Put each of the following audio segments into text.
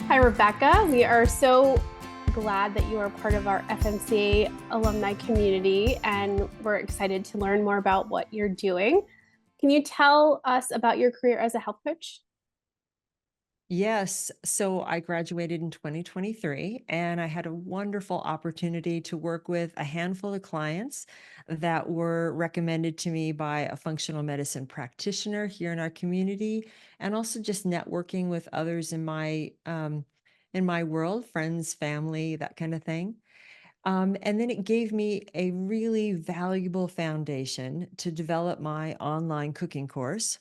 Hi, Rebecca. We are so glad that you are part of our FMCA alumni community, and we're excited to learn more about what you're doing. Can you tell us about your career as a health coach? Yes. So I graduated in 2023 and I had a wonderful opportunity to work with a handful of clients that were recommended to me by a functional medicine practitioner here in our community, and also just networking with others in my world, friends, family, that kind of thing. And then it gave me a really valuable foundation to develop my online cooking course.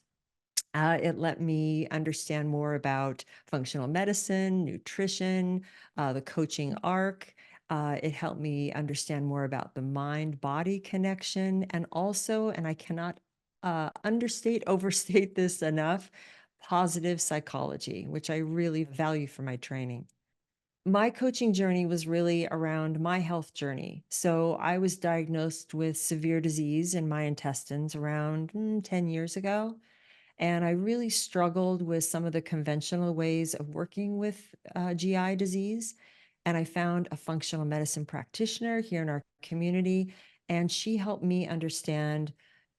It let me understand more about functional medicine, nutrition, the coaching arc. It helped me understand more about the mind body connection. And also, and I cannot overstate this enough, positive psychology, which I really value for my training. My coaching journey was really around my health journey. So I was diagnosed with severe disease in my intestines around 10 years ago, and I really struggled with some of the conventional ways of working with GI disease. And I found a functional medicine practitioner here in our community, and she helped me understand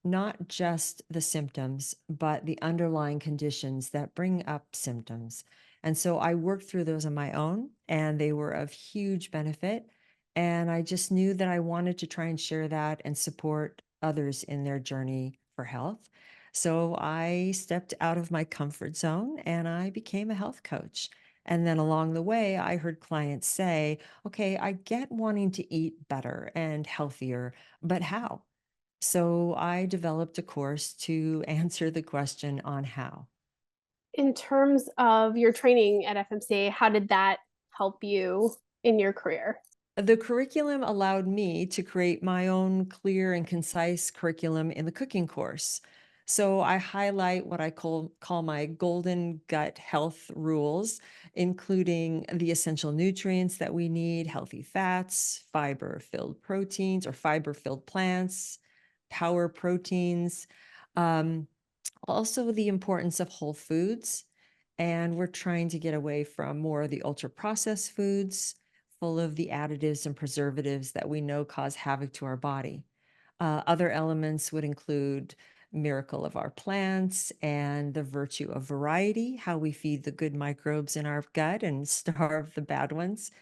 not just the symptoms, but the underlying conditions that bring up symptoms. And so I worked through those on my own, and they were of huge benefit. And I just knew that I wanted to try and share that and support others in their journey for health. So I stepped out of my comfort zone and I became a health coach. And then along the way, I heard clients say, okay, I get wanting to eat better and healthier, but how? So I developed a course to answer the question on how. In terms of your training at FMCA, how did that help you in your career? The curriculum allowed me to create my own clear and concise curriculum in the cooking course. So I highlight what I call my golden gut health rules, including the essential nutrients that we need, healthy fats, fiber filled proteins or fiber filled plants, power proteins. Um, Also, the importance of whole foods. And we're trying to get away from more of the ultra processed foods full of the additives and preservatives that we know cause havoc to our body. Other elements would include miracle of our plants and the virtue of variety, how we feed the good microbes in our gut and starve the bad ones,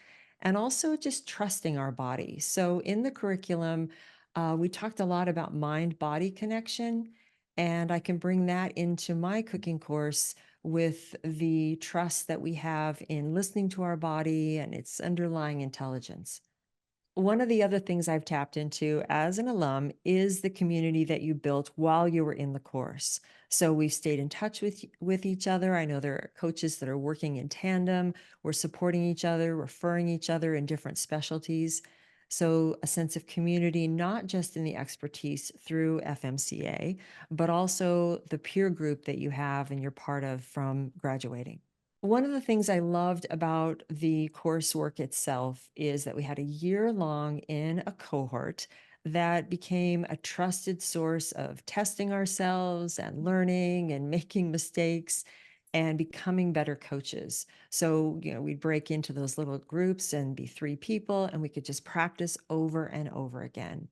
and also just trusting our body. So in the curriculum, we talked a lot about mind body connection, and I can bring that into my cooking course with the trust that we have in listening to our body and its underlying intelligence. One of the other things I've tapped into as an alum is the community that you built while you were in the course. So we've stayed in touch with each other. I know there are coaches that are working in tandem. We're supporting each other, referring each other in different specialties. So a sense of community, not just in the expertise through FMCA, but also the peer group that you have and you're part of from graduating. One of the things I loved about the coursework itself is that we had a year long in a cohort that became a trusted source of testing ourselves and learning and making mistakes and becoming better coaches. So, we'd break into those little groups and be three people, and we could just practice over and over again.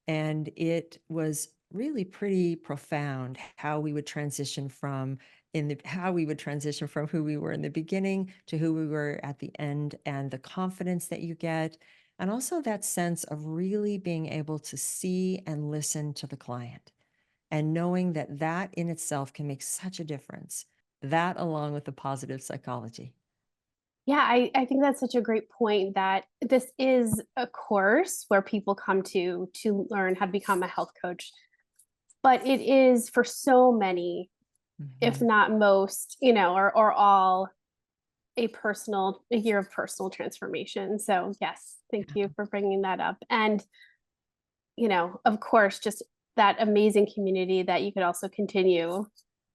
And it was really pretty profound how we would transition from who we were in the beginning to who we were at the end, and the confidence that you get, and also that sense of really being able to see and listen to the client, and knowing that that in itself can make such a difference, that along with the positive psychology. Yeah, I think that's such a great point that this is a course where people come to learn how to become a health coach, but it is for so many, if Mhm. not most, or all, a year of personal transformation. So yes, thank you for bringing that up. And of course, just that amazing community that you could also continue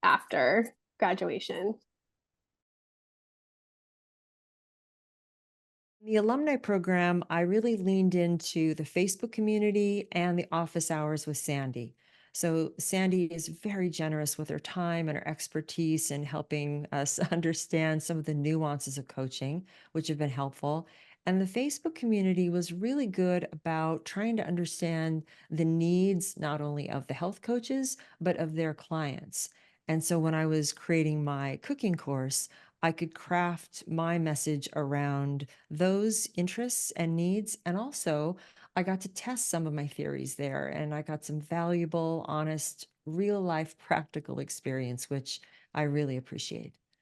after graduation. The alumni program, I really leaned into the Facebook community and the office hours with Sandy. So Sandy is very generous with her time and her expertise in helping us understand some of the nuances of coaching, which have been helpful. And the Facebook community was really good about trying to understand the needs not only of the health coaches, but of their clients. And so when I was creating my cooking course, I could craft my message around those interests and needs. And also, I got to test some of my theories there, and I got some valuable, honest, real life, practical experience, which I really appreciate.